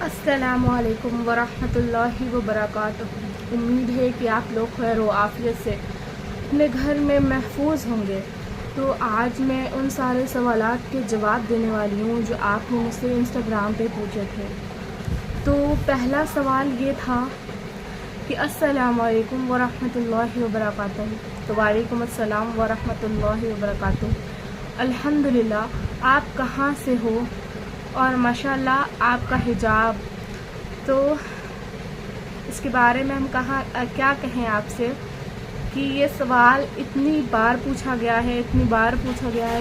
अस्सलामु अलैकुम वरहमतुल्लाहि वबरकातुहू। उम्मीद है कि आप लोग खैर व आफियत से अपने घर में महफूज होंगे। तो आज मैं उन सारे सवालात के जवाब देने वाली हूँ जो आपने मुझसे इंस्टाग्राम पे पूछे थे। तो पहला सवाल ये था कि अस्सलामु अलैकुम वरहमतुल्लाहि वबरकातुहू। तो वालेकुम अस्सलाम वरहमतुल्लाहि वबरकातुहू। अल्हम्दुलिल्लाह, आप कहाँ से हो और माशाल्लाह आपका हिजाब। तो इसके बारे में हम क्या कहें आपसे कि ये सवाल इतनी बार पूछा गया है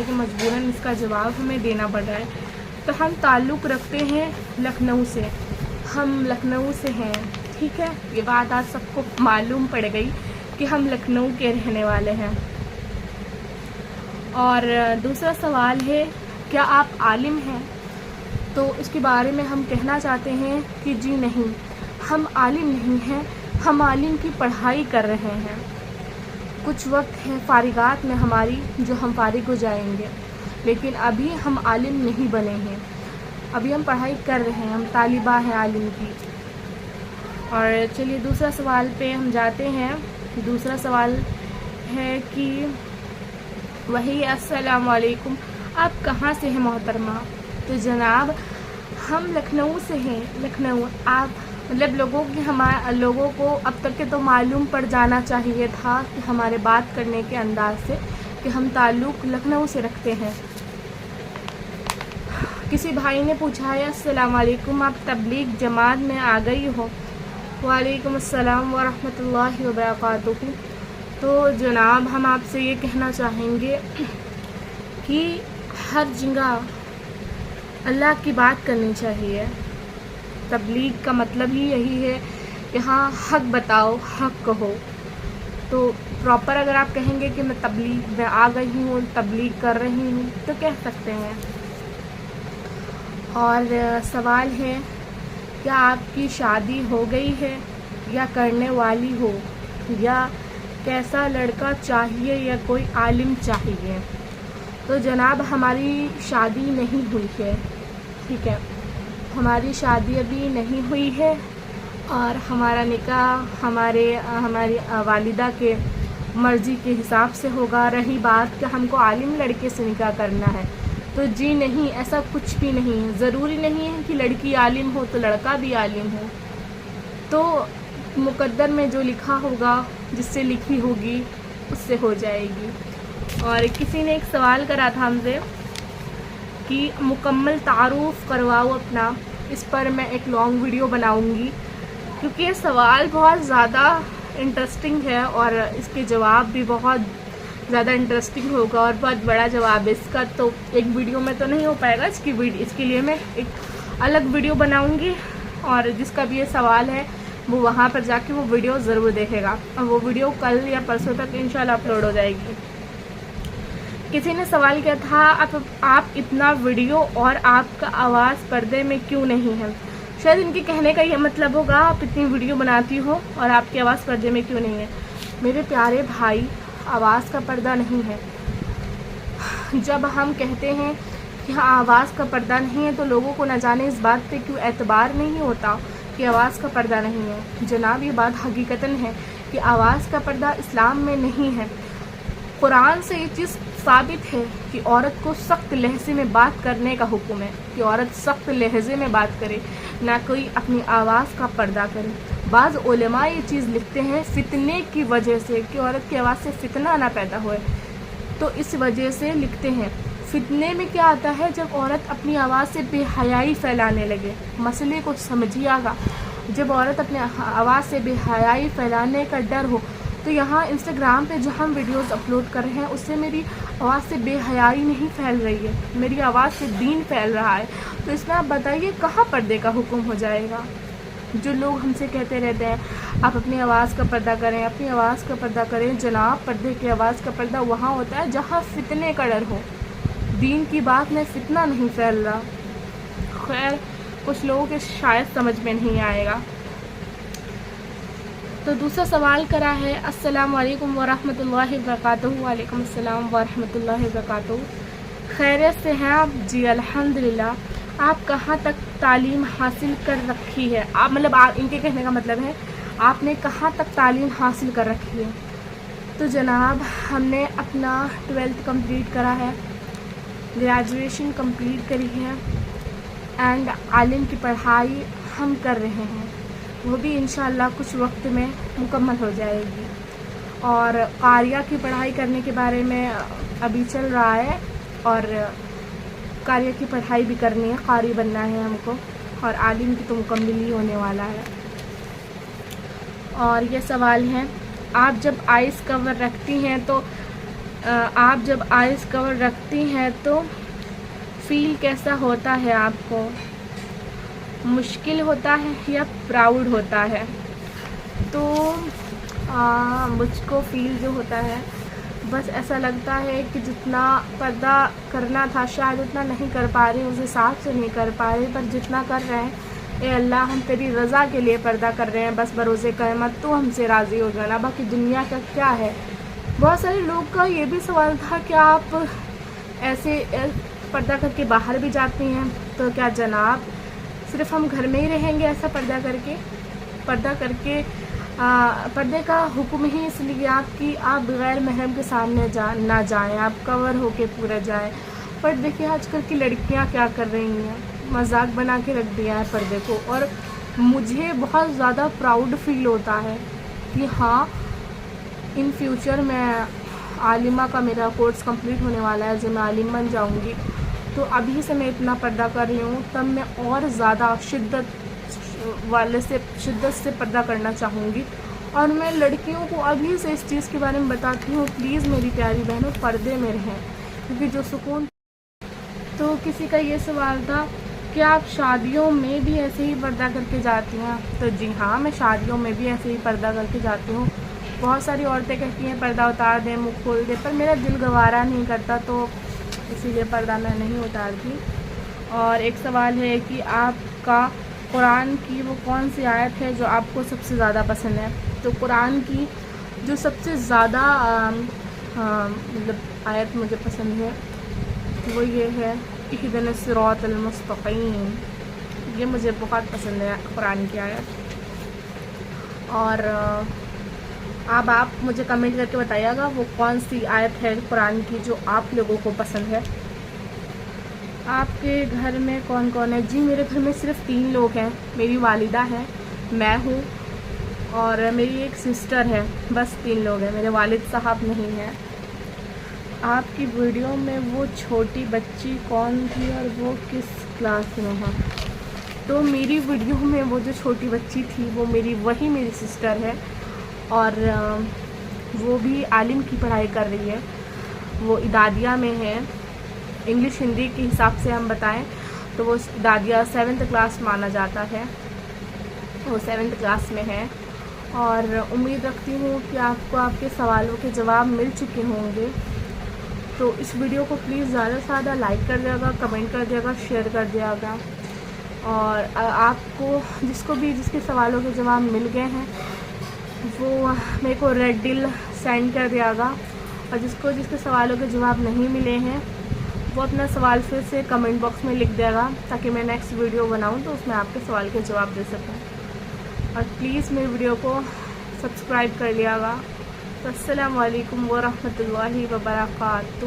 कि मजबूरन इसका जवाब हमें देना पड़ रहा है। तो हम ताल्लुक़ रखते हैं लखनऊ से, हम लखनऊ से हैं, ठीक है। ये बात आज सबको मालूम पड़ गई कि हम लखनऊ के रहने वाले हैं। और दूसरा सवाल है, क्या आप आलिम हैं? तो इसके बारे में हम कहना चाहते हैं कि जी नहीं, हम आलिम नहीं हैं, हम आलिम की पढ़ाई कर रहे हैं। कुछ वक्त है फारिगात में हमारी जो हम फारिग हो जाएंगे, लेकिन अभी हम आलिम नहीं बने हैं, अभी हम पढ़ाई कर रहे हैं, हम तालिबा हैं आलिम की। और चलिए दूसरा सवाल पे हम जाते हैं। दूसरा सवाल है कि वही अस्सलाम वालेकुम, आप कहाँ से हैं मोहतरमा? तो जनाब, हम लखनऊ से हैं। लखनऊ, आप मतलब लोगों को अब तक के तो मालूम पड़ जाना चाहिए था कि हमारे बात करने के अंदाज से कि हम ताल्लुक़ लखनऊ से रखते हैं। किसी भाई ने पूछा है, अस्सलाम वालेकुम, आप तबलीग जमात में आ गई हो? वालेकुम अस्सलाम वरहमतुल्लाहि वबरकातुहू। तो जनाब, हम आपसे ये कहना चाहेंगे कि हर जगह अल्लाह की बात करनी चाहिए। तबलीग का मतलब ही यही है कि हाँ, हक बताओ, हक कहो। तो प्रॉपर अगर आप कहेंगे कि मैं तबलीग में आ गई हूँ, तबलीग कर रही हूँ, तो कह सकते हैं। और सवाल है, क्या आपकी शादी हो गई है या करने वाली हो, या कैसा लड़का चाहिए या कोई आलिम चाहिए? तो जनाब, हमारी शादी नहीं हुई है, ठीक है, हमारी शादी अभी नहीं हुई है और हमारा निकाह हमारी वालिदा के मर्ज़ी के हिसाब से होगा। रही बात कि हमको आलिम लड़के से निकाह करना है, तो जी नहीं, ऐसा कुछ भी नहीं है। ज़रूरी नहीं है कि लड़की आलिम हो तो लड़का भी आलिम हो। तो मुक़द्दर में जो लिखा होगा, जिससे लिखी होगी, उससे हो जाएगी। और किसी ने एक सवाल करा था हमसे कि मुकम्मल तारुफ़ करवाओ अपना। इस पर मैं एक लॉन्ग वीडियो बनाऊंगी, क्योंकि ये सवाल बहुत ज़्यादा इंटरेस्टिंग है और इसके जवाब भी बहुत ज़्यादा इंटरेस्टिंग होगा और बहुत बड़ा जवाब है इसका। तो एक वीडियो में तो नहीं हो पाएगा, इसके लिए मैं एक अलग वीडियो बनाऊंगी। और जिसका भी ये सवाल है वो वहाँ पर जाके वो वीडियो ज़रूर देखेगा, और वो वीडियो कल या परसों तक इंशाल्लाह अपलोड हो जाएगी। किसी ने सवाल किया था, आप इतना वीडियो और आपका आवाज़ पर्दे में क्यों नहीं है? शायद इनके कहने का ये मतलब होगा, आप इतनी वीडियो बनाती हो और आपकी आवाज़ पर्दे में क्यों नहीं है। मेरे प्यारे भाई, आवाज़ का पर्दा नहीं है। जब हम कहते हैं कि हाँ, आवाज़ का पर्दा नहीं है, तो लोगों को न जाने इस बात पे क्यों एतबार नहीं होता कि आवाज़ का पर्दा नहीं है। जनाब, ये बात हकीकतन है कि आवाज़ का पर्दा इस्लाम में नहीं है। कुरान से ये चीज़ साबित है कि औरत को सख्त लहजे में बात करने का हुक्म है, कि औरत सख्त लहजे में बात करे, ना कोई अपनी आवाज़ का पर्दा करे। बाज़ उलमा ये चीज़ लिखते हैं फितने की वजह से, कि औरत की आवाज़ से फितना ना पैदा होए, तो इस वजह से लिखते हैं। फितने में क्या आता है? जब औरत अपनी आवाज़ से बेहयाई फैलाने लगे। मसले को समझिएगा, जब औरत अपने आवाज़ से बेहयाई फैलाने का डर हो। तो यहाँ इंस्टाग्राम पे जो हम वीडियोस अपलोड कर रहे हैं, उससे मेरी आवाज़ से बेहयाई नहीं फैल रही है, मेरी आवाज़ से दीन फैल रहा है। तो इसमें आप बताइए कहाँ पर्दे का हुक्म हो जाएगा? जो लोग हमसे कहते रहते हैं आप अपनी आवाज़ का पर्दा करें, अपनी आवाज़ का पर्दा करें। जनाब, पर्दे की आवाज़ का पर्दा वहाँ होता है जहाँ फितने का डर हो, दीन की बात में फितना नहीं फैल रहा। खैर, कुछ लोगों के शायद समझ में नहीं आएगा। तो दूसरा सवाल करा है, अस्सलाम वालेकुम वरहमतुल्लाहि वबरकातुहू। वालेकुम अस्सलाम वरहमतुल्लाहि वबरकातुहू। खैरियत से हैं आप? जी अल्हम्दुलिल्लाह। आप कहाँ तक تعلیم حاصل کر رکھی ہے؟ آپ مطلب ان کے کہنے کا مطلب ہے آپ نے کہاں تک تعلیم حاصل کر رکھی ہے؟ تو جناب ہم نے اپنا 12th کمپلیٹ کرا ہے، گریجویشن کمپلیٹ کری ہے، اینڈ عالم کی پڑھائی ہم کر رہے ہیں، وہ بھی انشاءاللہ کچھ وقت میں مکمل ہو جائے گی، اور قاریہ کی پڑھائی کرنے کے بارے میں ابھی چل رہا ہے، اور قاریہ کی پڑھائی بھی کرنی ہے، قاری بننا ہے ہم کو، اور عالم کی تو مکمل ہی ہونے والا ہے۔ اور یہ سوال ہے، آپ جب آئس کور رکھتی ہیں تو فیل کیسا ہوتا ہے آپ کو؟ مشکل ہوتا ہے یا پراؤڈ ہوتا ہے؟ تو مجھ کو فیل جو ہوتا ہے بس ایسا لگتا ہے کہ جتنا پردہ کرنا تھا شاید اتنا نہیں کر پا رہی، اس حساب سے نہیں کر پا رہی، پر جتنا کر رہے ہیں اے اللہ ہم تیری رضا کے لیے پردہ کر رہے ہیں، بس بروز قیامت تو ہم سے راضی ہو جانا، باقی دنیا کا کیا ہے۔ بہت سارے لوگ کا یہ بھی سوال تھا کہ آپ ایسے پردہ کر کے باہر بھی جاتی ہیں، تو کیا جناب صرف ہم گھر میں ہی رہیں گے ایسا پردہ کر کے پردے کا حکم ہی اس لیے آپ بغیر محرم کے سامنے نہ جائیں، آپ کور ہو کے پورا جائیں۔ پر دیکھیے آج کل کی لڑکیاں کیا کر رہی ہیں، مذاق بنا کے رکھ دیا ہے پردے کو، اور مجھے بہت زیادہ پراؤڈ فیل ہوتا ہے کہ ہاں ان فیوچر میں عالمہ کا میرا کورس کمپلیٹ ہونے والا ہے، جو میں عالم بن جاؤں گی، تو ابھی سے میں اتنا پردہ کر رہی ہوں، تب میں اور زیادہ شدت سے پردہ کرنا چاہوں گی، اور میں لڑکیوں کو ابھی سے اس چیز کے بارے میں بتاتی ہوں، پلیز میری پیاری بہنوں پردے میں رہیں، کیونکہ جو سکون۔ تو کسی کا یہ سوال تھا کہ آپ شادیوں میں بھی ایسے ہی پردہ کر کے جاتی ہیں؟ تو جی ہاں، میں شادیوں میں بھی ایسے ہی پردہ کر کے جاتی ہوں۔ بہت ساری عورتیں کہتی ہیں پردہ اتار دیں، منہ کھول دیں، پر میرا دل گوارا نہیں کرتا، تو اسی لیے پردہ میں نہیں اتارتی۔ اور ایک سوال ہے کہ آپ کا قرآن کی وہ کون سی آیت ہے جو آپ کو سب سے زیادہ پسند ہے؟ تو قرآن کی جو سب سے زیادہ مطلب آیت مجھے پسند ہے وہ یہ ہے اہدنا الصراط المستقیم، یہ مجھے بہت پسند ہے قرآن کی آیت۔ اور اب آپ مجھے کمنٹ کر کے بتائیے گا وہ کون سی آیت ہے قرآن کی جو آپ لوگوں کو پسند ہے۔ آپ کے گھر میں کون کون ہے؟ جی میرے گھر میں صرف 3 لوگ ہیں، میری والدہ ہے، میں ہوں، اور میری ایک سسٹر ہے، بس 3 لوگ ہیں، میرے والد صاحب نہیں ہیں۔ آپ کی ویڈیو میں وہ چھوٹی بچی کون تھی اور وہ کس کلاس میں ہے؟ تو میری ویڈیو میں وہ جو چھوٹی بچی تھی وہ وہی میری سسٹر ہے، اور وہ بھی عالم کی پڑھائی کر رہی ہے، وہ اعدادیہ میں ہے، انگلش ہندی کے حساب سے ہم بتائیں تو وہ اعدادیہ 7th کلاس مانا جاتا ہے، وہ 7th کلاس میں ہے، اور امید رکھتی ہوں کہ آپ کو آپ کے سوالوں کے جواب مل چکے ہوں گے۔ تو اس ویڈیو کو پلیز زیادہ سے زیادہ لائک کر دیا گا، کمنٹ کر دیا گا، شیئر کر دیا گا، اور آپ کو جس کے سوالوں کے جواب مل گئے ہیں وہ میرے کو ریڈ ڈل سینڈ کر دیا گا، اور جس کے سوالوں کے جواب نہیں ملے ہیں وہ اپنا سوال پھر سے کمنٹ باکس میں لکھ دے گا، تاکہ میں نیکسٹ ویڈیو بناؤں تو اس میں آپ کے سوال کے جواب دے سکوں۔ اور پلیز میری ویڈیو کو سبسکرائب کر لیا گا۔ تو السلام علیکم ورحمۃ اللہ وبرکاتہ۔